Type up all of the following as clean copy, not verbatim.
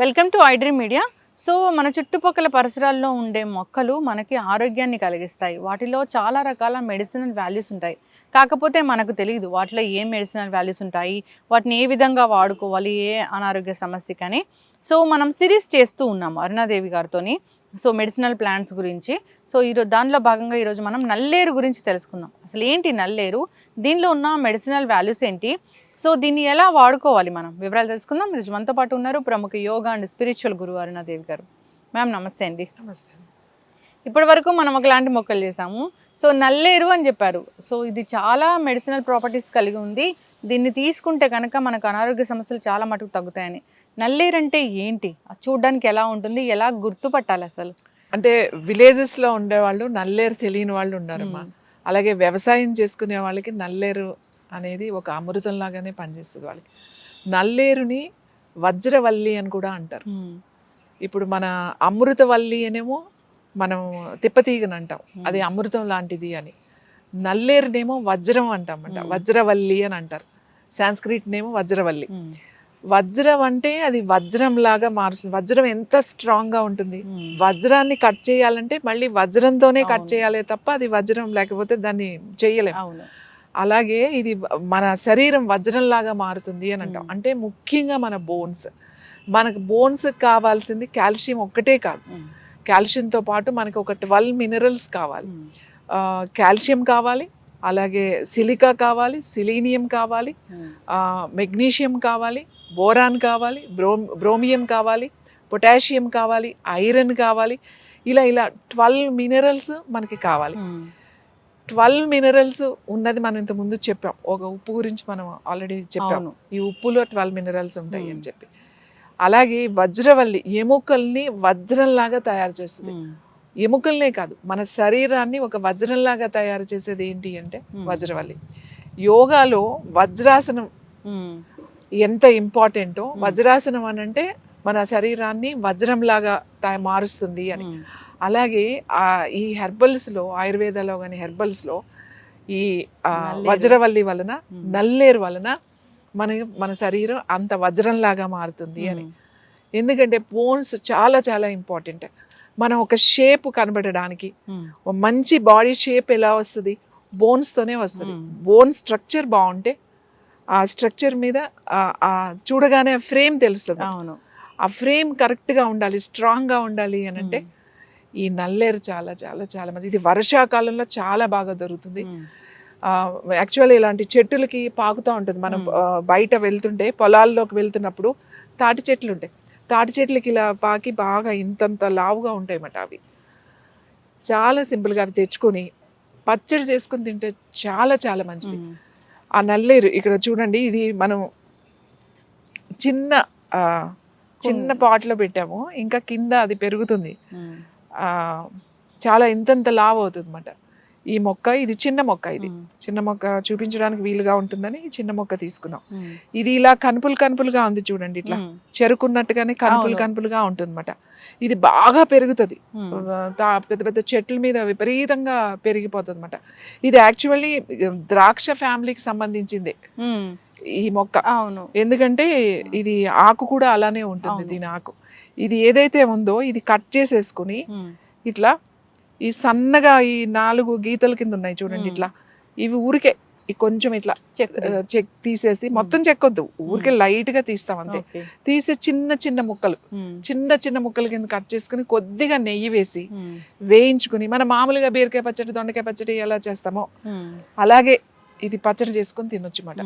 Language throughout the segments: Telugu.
Welcome to iDream media. So మన చుట్టుపక్కల పరిసరాల్లో ఉండే మొక్కలు మనకి ఆరోగ్యాన్ని కలిగిస్తాయి. వాటిలో చాలా రకాల మెడిసినల్ వాల్యూస్ ఉంటాయి. కాకపోతే మనకు తెలియదు వాటిలో ఏం మెడిసినల్ వాల్యూస్ ఉంటాయి, వాటిని ఏ విధంగా వాడుకోవాలి, ఏ అనారోగ్య సమస్యకని. సో మనం సిరీస్ చేస్తూ ఉన్నాము అరుణాదేవి గారితోని. సో మెడిసినల్ ప్లాంట్స్ గురించి. సో ఈరోజు దానిలో భాగంగా ఈరోజు మనం నల్లేరు గురించి తెలుసుకుందాం. అసలు ఏంటి నల్లేరు, దీనిలో ఉన్న మెడిసినల్ వాల్యూస్ ఏంటి, సో దీన్ని ఎలా వాడుకోవాలి, మనం వివరాలు తెలుసుకుందాం. ఈరోజు మనతో పాటు ఉన్నారు ప్రముఖ యోగా అండ్ స్పిరిచువల్ గురువు అరుణాదేవి గారు. మ్యామ్ నమస్తే అండి. నమస్తే. ఇప్పటి వరకు మనం ఒకలాంటి మొక్కలు చేసాము. సో నల్లేరు అని చెప్పారు. సో ఇది చాలా మెడిసినల్ ప్రాపర్టీస్ కలిగి ఉంది. దీన్ని తీసుకుంటే కనుక మనకు అనారోగ్య సమస్యలు చాలా మటుకు తగ్గుతాయని. నల్లేరు అంటే ఏంటి, అది చూడడానికి ఎలా ఉంటుంది, ఎలా గుర్తుపట్టాలి అసలు? అంటే విలేజెస్ లో ఉండేవాళ్ళు నల్లేరు తెలియని వాళ్ళు ఉన్నారమ్మా. అలాగే వ్యవసాయం చేసుకునే వాళ్ళకి నల్లేరు అనేది ఒక అమృతం లాగానే పనిచేస్తుంది వాళ్ళకి. నల్లేరుని వజ్రవల్లి అని కూడా అంటారు. ఇప్పుడు మన అమృతవల్లి అనేమో మనం తిప్పతీగని అంటాం, అది అమృతం లాంటిది అని. నల్లేరునేమో వజ్రం అంటాం అంట, వజ్రవల్లి అని అంటారు. సాంస్క్రిట్ నేమో వజ్రవల్లి. వజ్రం అంటే అది వజ్రం లాగా మారుస్తుంది. వజ్రం ఎంత స్ట్రాంగ్ గా ఉంటుంది. వజ్రాన్ని కట్ చేయాలంటే మళ్ళీ వజ్రంతోనే కట్ చేయాలి తప్ప అది వజ్రం లేకపోతే దాన్ని చేయలేము. అలాగే ఇది మన శరీరం వజ్రం లాగా మారుతుంది అని అంటాం. అంటే ముఖ్యంగా మన బోన్స్, మనకు బోన్స్ కావాల్సింది కాల్షియం ఒక్కటే కాదు, కాల్షియంతో పాటు మనకు ఒక 12 మినరల్స్ కావాలి. కాల్షియం కావాలి, అలాగే సిలికా కావాలి, సిలీనియం కావాలి, మెగ్నీషియం కావాలి, బోరాన్ కావాలి, బ్రోమియం కావాలి, పొటాషియం కావాలి, ఐరన్ కావాలి. ఇలా 12 మినరల్స్ మనకి కావాలి. 12 మినరల్స్ ఉన్నది మనం ఇంత ముందు చెప్పాం. ఒక ఉప్పు గురించి మనం ఆల్రెడీ చెప్పాము, ఈ ఉప్పులో 12 మినరల్స్ ఉంటాయి అని చెప్పి. అలాగే వజ్రవల్లి ఎముకల్ని వజ్రంలాగా తయారు చేస్తుంది. ఎముకల్నే కాదు, మన శరీరాన్ని ఒక వజ్రంలాగా తయారు చేసేది ఏంటి అంటే వజ్రవల్లి. యోగాలో వజ్రాసనం ఎంత ఇంపార్టెంటో, వజ్రాసనం అని అంటే మన శరీరాన్ని వజ్రంలాగా మారుస్తుంది అని. అలాగే ఈ హెర్బల్స్లో, ఆయుర్వేదాలో కానీ హెర్బల్స్లో ఈ వజ్రవల్లి వలన, నల్లేరు వలన మన శరీరం అంత వజ్రంలాగా మారుతుంది అని. ఎందుకంటే బోన్స్ చాలా చాలా ఇంపార్టెంట్. మనం ఒక షేప్ కనబడడానికి, మంచి బాడీ షేప్ ఎలా వస్తుంది, బోన్స్తోనే వస్తుంది. బోన్ స్ట్రక్చర్ బాగుంటే ఆ స్ట్రక్చర్ మీద చూడగానే ఫ్రేమ్ తెలుస్తుంది. ఆ ఫ్రేమ్ కరెక్ట్గా ఉండాలి, స్ట్రాంగ్గా ఉండాలి అని అంటే ఈ నల్లేరు చాలా చాలా చాలా మంచి. ఇది వర్షాకాలంలో చాలా బాగా దొరుకుతుంది. యాక్చువల్లీ ఇలాంటి చెట్టులకి పాకుతూ ఉంటుంది. మనం బయట వెళ్తుంటే, పొలాల్లోకి వెళ్తున్నప్పుడు తాటి చెట్లు ఉంటాయి. తాటి చెట్లకి ఇలా పాకి బాగా ఇంతంత లావుగా ఉంటాయి అన్నమాట. అవి చాలా సింపుల్గా అవి తెచ్చుకొని పచ్చడి చేసుకుని తింటే చాలా చాలా మంచిది. ఆ నల్లేరు ఇక్కడ చూడండి, ఇది మనం చిన్న పాట్లో పెట్టాము, ఇంకా కింద అది పెరుగుతుంది. చాలా ఇంతంత లావు అవుతుంది అన్నమాట ఈ మొక్క. ఇది చిన్న మొక్క, ఇది చిన్న మొక్క చూపించడానికి వీలుగా ఉంటుందని చిన్న మొక్క తీసుకున్నాం. ఇది ఇలా కనుపులుగా ఉంది చూడండి, ఇట్లా చెరుకున్నట్టుగానే కనుపులుగా ఉంటుంది అన్నమాట. ఇది బాగా పెరుగుతుంది, పెద్ద పెద్ద చెట్ల మీద విపరీతంగా పెరిగిపోతుంది అన్నమాట. ఇది యాక్చువల్లీ ద్రాక్ష ఫ్యామిలీకి సంబంధించిందే ఈ మొక్క. ఎందుకంటే ఇది ఆకు కూడా అలానే ఉంటుంది, దీని ఆకు. ఇది ఏదైతే ఉందో ఇది కట్ చేసేసుకుని ఇట్లా ఈ సన్నగా ఈ 4 గీతల కింద ఉన్నాయి చూడండి, ఇట్లా ఇవి ఊరికే కొంచెం ఇట్లా చెక్ తీసేసి, మొత్తం చెక్కొద్దు, ఊరికే లైట్ గా తీస్తాం అంతే. తీసి చిన్న ముక్కల కింద కట్ చేసుకుని కొద్దిగా నెయ్యి వేసి వేయించుకుని, మన మామూలుగా బీరకాయ పచ్చడి, దొండకాయ పచ్చడి ఎలా చేస్తామో అలాగే ఇది పచ్చడి చేసుకుని తినొచ్చు అన్నమాట.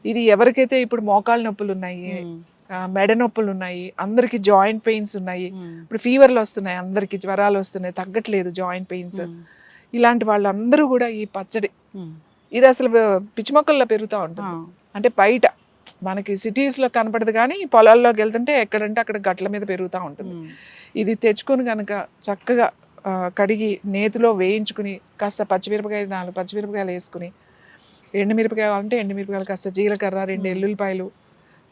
ఇది ఎవరికైతే ఇప్పుడు మోకాళ్ళ నొప్పులు ఉన్నాయి, మెడ నొప్పులు ఉన్నాయి, అందరికి జాయింట్ పెయిన్స్ ఉన్నాయి, ఇప్పుడు ఫీవర్లు వస్తున్నాయి, అందరికి జ్వరాలు వస్తున్నాయి, తగ్గట్లేదు జాయింట్ పెయిన్స్, ఇలాంటి వాళ్ళందరూ కూడా ఈ పచ్చడి, ఇది అసలు పిచ్చి మొక్కల్లో పెరుగుతూ ఉంటుంది. అంటే బయట మనకి సిటీస్ లో కనపడదు, కానీ పొలాల్లోకి వెళ్తుంటే ఎక్కడంటే అక్కడ గట్ల మీద పెరుగుతూ ఉంటుంది. ఇది తెచ్చుకొని కనుక చక్కగా కడిగి నేతిలో వేయించుకుని, కాస్త 4 పచ్చిమిరపకాయలు వేసుకుని, ఎండుమిరపకాయలు అంటే ఎండుమిరపకాయలు, కాస్త జీలకర్ర, 2 ఎల్లుల్లిపాయలు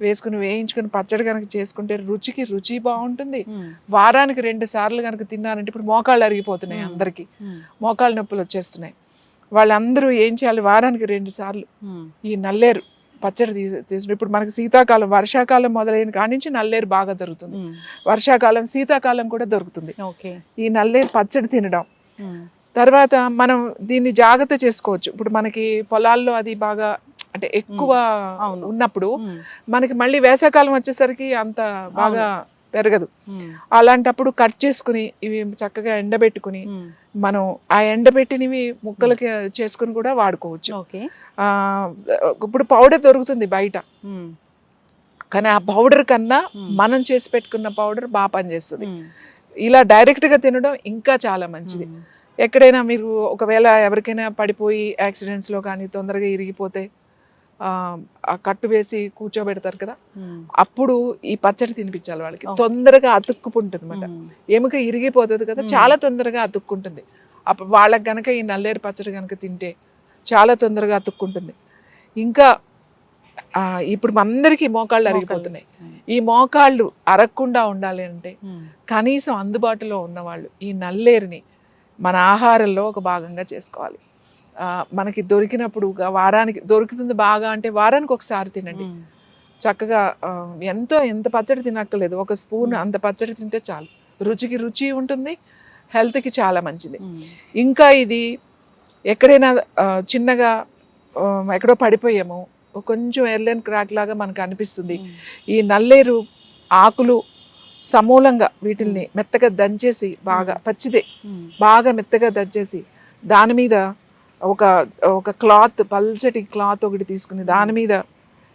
వేసుకుని వేయించుకుని పచ్చడి కనుక చేసుకుంటే రుచి బాగుంటుంది. వారానికి 2 సార్లు కనుక తిన్నారంటే, ఇప్పుడు మోకాళ్ళు అరిగిపోతున్నాయి, అందరికి మోకాళ్ళ నొప్పులు వచ్చేస్తున్నాయి, వాళ్ళందరూ ఏం చేయాలి, వారానికి 2 సార్లు ఈ నల్లేరు పచ్చడి తీసుకుని ఇప్పుడు మనకి శీతాకాలం వర్షాకాలం మొదలైన కాడి నుంచి నల్లేరు బాగా దొరుకుతుంది. వర్షాకాలం శీతాకాలం కూడా దొరుకుతుంది. ఓకే. ఈ నల్లేరు పచ్చడి తినడం తర్వాత మనం దీన్ని జాగ్రత్త చేసుకోవచ్చు. ఇప్పుడు మనకి పొలాల్లో అది బాగా అంటే ఎక్కువ ఉన్నప్పుడు మనకి మళ్ళీ వేసవకాలం వచ్చేసరికి అంత బాగా పెరగదు. అలాంటప్పుడు కట్ చేసుకుని ఇవి చక్కగా ఎండబెట్టుకుని మనం ఆ ఎండబెట్టినవి ముక్కలకి చేసుకుని కూడా వాడుకోవచ్చు. ఇప్పుడు పౌడర్ దొరుకుతుంది బయట, కానీ ఆ పౌడర్ కన్నా మనం చేసి పెట్టుకున్న పౌడర్ బాగా పనిచేస్తుంది. ఇలా డైరెక్ట్గా తినడం ఇంకా చాలా మంచిది. ఎక్కడైనా మీరు ఒకవేళ ఎవరికైనా పడిపోయి యాక్సిడెంట్స్లో కానీ తొందరగా ఇరిగిపోతే ఆ కట్టు వేసి కూర్చోబెడతారు కదా, అప్పుడు ఈ పచ్చడి తినిపించాలి వాళ్ళకి. తొందరగా అతుక్కుpunటుంది అన్నమాట. ఎముక ఇరిగిపోతుంది కదా, చాలా తొందరగా అతుక్కుంటుంది. అప్పుడు వాళ్ళకి గనక ఈ నల్లేరు పచ్చడి కనుక తింటే చాలా తొందరగా అతుక్కుంటుంది. ఇంకా ఇప్పుడు అందరికీ మోకాళ్ళు అరిగిపోతున్నాయి. ఈ మోకాళ్ళు అరగకుండా ఉండాలి అంటే కనీసం అందుబాటులో ఉన్నవాళ్ళు ఈ నల్లేరుని మన ఆహారంలో ఒక భాగంగా చేసుకోవాలి. మనకి దొరికినప్పుడు వారానికి దొరుకుతుంది బాగా అంటే వారానికి ఒకసారి తినండి చక్కగా. ఎంత పచ్చడి తినక్కర్లేదు, ఒక స్పూన్ అంత పచ్చడి తింటే చాలు. రుచికి రుచి ఉంటుంది, హెల్త్కి చాలా మంచిది. ఇంకా ఇది ఎక్కడైనా చిన్నగా ఎక్కడో పడిపోయాము, కొంచెం ఎర్లెన్ క్రాక్ లాగా మనకు అనిపిస్తుంది, ఈ నల్లేరు ఆకులు సమూలంగా వీటిల్ని మెత్తగా దంచేసి బాగా పచ్చిదే బాగా మెత్తగా దంచేసి దాని మీద ఒక క్లాత్, పల్చటి క్లాత్ ఒకటి తీసుకుని దాని మీద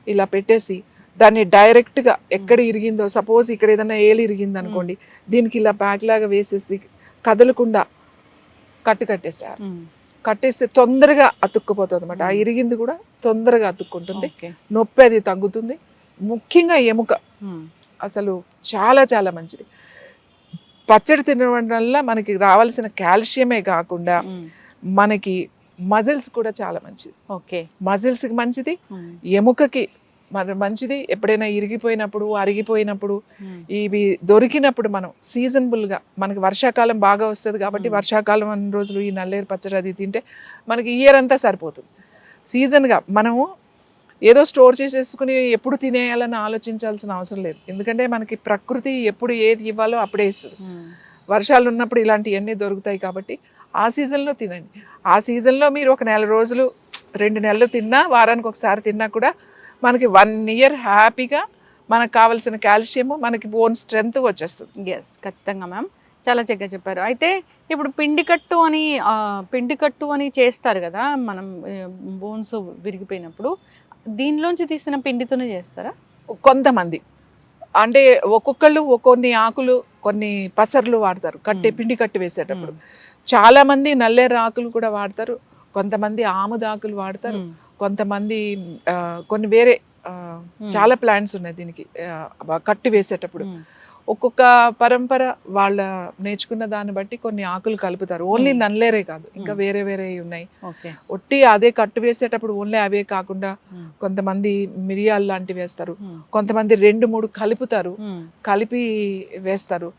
ఇలా పెట్టేసి దాన్ని డైరెక్ట్గా ఎక్కడ ఇరిగిందో, సపోజ్ ఇక్కడ ఏదైనా ఏలు ఇరిగింది అనుకోండి, దీనికి ఇలా ప్యాక్ లాగా వేసేసి కదలకుండా కట్టేస్తే తొందరగా అతుక్కుపోతుంది అనమాట. ఆ ఇరిగింది కూడా తొందరగా అతుక్కుంటుంది, నొప్పి అది తగ్గుతుంది. ముఖ్యంగా ఎముక అసలు చాలా చాలా మంచిది. పచ్చడి తినడం వల్ల మనకి రావాల్సిన కాల్షియమే కాకుండా మనకి మజిల్స్ కూడా చాలా మంచిది. మజిల్స్కి మంచిది, ఎముకకి మంచిది. ఎప్పుడైనా ఇరిగిపోయినప్పుడు అరిగిపోయినప్పుడు ఇవి దొరికినప్పుడు మనం సీజనబుల్గా, మనకి వర్షాకాలం బాగా వస్తుంది కాబట్టి వర్షాకాలం అన్ని రోజులు ఈ నల్లేరు పచ్చడి అది తింటే మనకి ఇయర్ అంతా సరిపోతుంది. సీజన్గా మనము ఏదో స్టోర్ చేసేసుకుని ఎప్పుడు తినేయాలని ఆలోచించాల్సిన అవసరం లేదు. ఎందుకంటే మనకి ప్రకృతి ఎప్పుడు ఏది ఇవ్వాలో అప్పుడే ఇస్తుంది. వర్షాలు ఉన్నప్పుడు ఇలాంటివన్నీ దొరుకుతాయి కాబట్టి ఆ సీజన్లో తినండి. ఆ సీజన్లో మీరు ఒక 4 రోజులు 2 నెలలు తిన్నా, వారానికి ఒకసారి తిన్నా కూడా మనకి 1 year హ్యాపీగా మనకు కావాల్సిన కాల్షియము, మనకి బోన్ స్ట్రెంత్ వచ్చేస్తుంది. ఎస్, ఖచ్చితంగా మ్యామ్, చాలా చక్కగా చెప్పారు. అయితే ఇప్పుడు పిండి కట్టు అని చేస్తారు కదా మనం, బోన్స్ విరిగిపోయినప్పుడు దీనిలోంచి తీసిన పిండితోనే చేస్తారా? కొంతమంది అంటే ఒక్కొక్కళ్ళు కొన్ని ఆకులు కొన్ని పసర్లు వాడతారు పిండి కట్టి వేసేటప్పుడు. చాలా మంది నల్లేరు ఆకులు కూడా వాడతారు, కొంతమంది ఆముద ఆకులు వాడతారు, కొంతమంది కొన్ని వేరే చాలా ప్లాంట్స్ ఉన్నాయి దీనికి కట్టి వేసేటప్పుడు. ఒక్కొక్క పరంపర వాళ్ళ నేర్చుకున్న దాన్ని బట్టి కొన్ని ఆకులు కలుపుతారు. ఓన్లీ నల్లేరే కాదు, ఇంకా వేరే వేరే ఉన్నాయి. ఒట్టి అదే కట్టు వేసేటప్పుడు ఓన్లీ అవే కాకుండా కొంతమంది మిరియాలు లాంటివి వేస్తారు, కొంతమంది 2-3 కలుపుతారు, కలిపి వేస్తారు.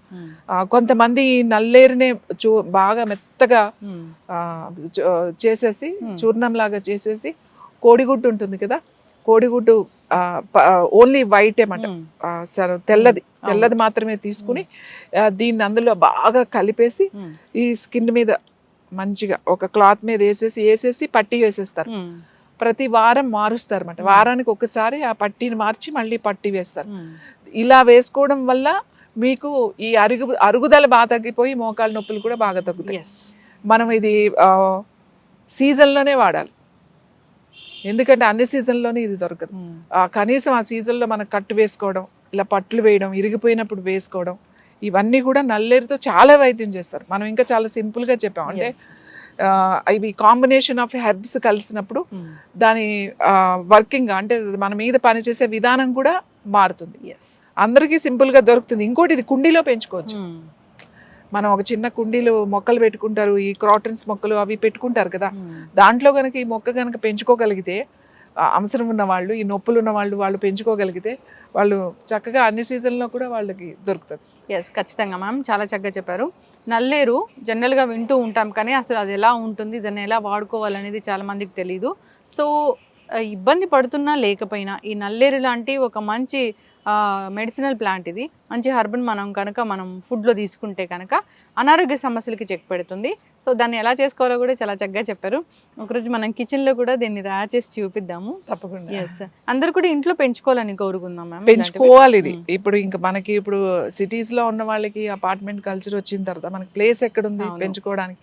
కొంతమంది నల్లేరునే బాగా మెత్తగా చేసేసి చూర్ణం లాగా చేసేసి, కోడిగుడ్డు ఉంటుంది కదా, కోడిగుడ్డు ఓన్లీ వైట్ ఏమంట, తెల్లది మాత్రమే తీసుకుని దీన్ని అందులో బాగా కలిపేసి ఈ స్కిన్ మీద మంచిగా ఒక క్లాత్ మీద వేసేసి పట్టీ వేసేస్తారు. ప్రతి వారం మారుస్తారు అన్నమాట. వారానికి ఒకసారి ఆ పట్టీని మార్చి మళ్ళీ పట్టీ వేస్తారు. ఇలా వేసుకోవడం వల్ల మీకు ఈ అరుగుదల బాగా తగ్గిపోయి మోకాళ్ళ నొప్పులు కూడా బాగా తగ్గుతాయి. మనం ఇది సీజన్లోనే వాడాలి, ఎందుకంటే అన్ని సీజన్లోనే ఇది దొరకదు. కనీసం ఆ సీజన్లో మనం కట్టు వేసుకోవడం, ఇలా పట్లు వేయడం, ఇరిగిపోయినప్పుడు వేసుకోవడం, ఇవన్నీ కూడా నల్లేరుతో చాలా వైద్యం చేస్తారు. మనం ఇంకా చాలా సింపుల్గా చెప్పాం, అంటే ఇవి కాంబినేషన్ ఆఫ్ హెర్బ్స్ కలిసినప్పుడు దాని వర్కింగ్ అంటే మన మీద పనిచేసే విధానం కూడా మారుతుంది. అందరికీ సింపుల్గా దొరుకుతుంది. ఇంకోటి, ఇది కుండీలో పెంచుకోవచ్చు. మనం ఒక చిన్న కుండీలు మొక్కలు పెట్టుకుంటారు, ఈ క్రాటన్స్ మొక్కలు అవి పెట్టుకుంటారు కదా, దాంట్లో కనుక ఈ మొక్క కనుక పెంచుకోగలిగితే, అవసరం ఉన్న వాళ్ళు, ఈ నొప్పులు ఉన్న వాళ్ళు పెంచుకోగలిగితే వాళ్ళు చక్కగా అన్ని సీజన్లో కూడా వాళ్ళకి దొరుకుతుంది. ఎస్, ఖచ్చితంగా మ్యామ్, చాలా చక్కగా చెప్పారు. నల్లేరు జనరల్గా వింటూ ఉంటాం, కానీ అసలు అది ఎలా ఉంటుంది, దాన్ని ఎలా వాడుకోవాలనేది చాలా మందికి తెలీదు. సో ఇబ్బంది పడుతున్నా లేకపోయినా ఈ నల్లేరు లాంటి ఒక మంచి మెడిసినల్ ప్లాంట్ ఇది, మంచి హర్బన్ మనం ఫుడ్లో తీసుకుంటే కనుక అనారోగ్య సమస్యలకి చెక్ పెడుతుంది. సో దాన్ని ఎలా చేసుకోవాలో కూడా చాలా చక్కగా చెప్పారు. ఒకరోజు మనం కిచెన్లో కూడా దీన్ని తయారు చేసి చూపిద్దాము. తప్పకుండా. ఎస్, అందరు కూడా ఇంట్లో పెంచుకోవాలని కోరుకుందాం మ్యామ్. పెంచుకోవాలి ఇది. ఇప్పుడు ఇంకా మనకి ఇప్పుడు సిటీస్ లో ఉన్న వాళ్ళకి అపార్ట్మెంట్ కల్చర్ వచ్చిన తర్వాత మనకి ప్లేస్ ఎక్కడుంది పెంచుకోవడానికి.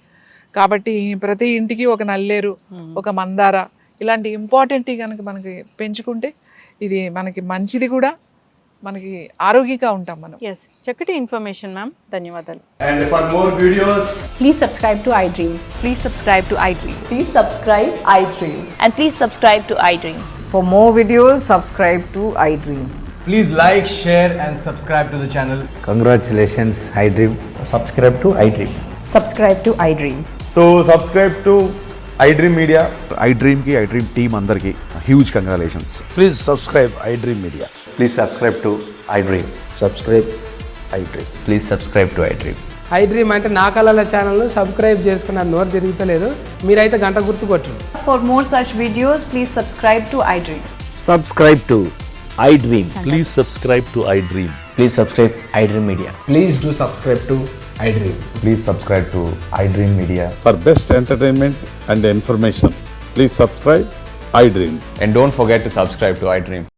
కాబట్టి ప్రతి ఇంటికి ఒక నల్లేరు, ఒక మందార ఇలాంటి ఇంపార్టెంట్ కనుక మనకి పెంచుకుంటే ఇది మనకి మంచిది కూడా, మనకి ఆరోగ్యంగా ఉంటాం మనం. ఎస్, చక్కటి ఇన్ఫర్మేషన్ మ్యామ్, ధన్యవాదాలు. And for more videos, Please subscribe to iDream. Please subscribe to iDream. Please subscribe iDream. And please subscribe to iDream. For more videos, subscribe to iDream. please like, share and subscribe to the channel. Congratulations, iDream. Subscribe to iDream. Subscribe to iDream. So subscribe to iDream Media. iDream की iDream team अंदर की huge congratulations. Please subscribe iDream Media. Please subscribe to iDream. Subscribe iDream. Please subscribe to iDream. iDream అంటే నా కళల ఛానల్ను సబ్స్క్రైబ్ చేసుకున్న నోరు తిరుగుతలేదు, మీరైతే గంట గుర్తు కొట్టండి. For more such videos, please subscribe to iDream. Subscribe to iDream. Please subscribe to iDream. Please subscribe iDream Media. Please do subscribe to iDream. Please subscribe to iDream Media. For best entertainment and information, please subscribe iDream. And don't forget to subscribe to iDream.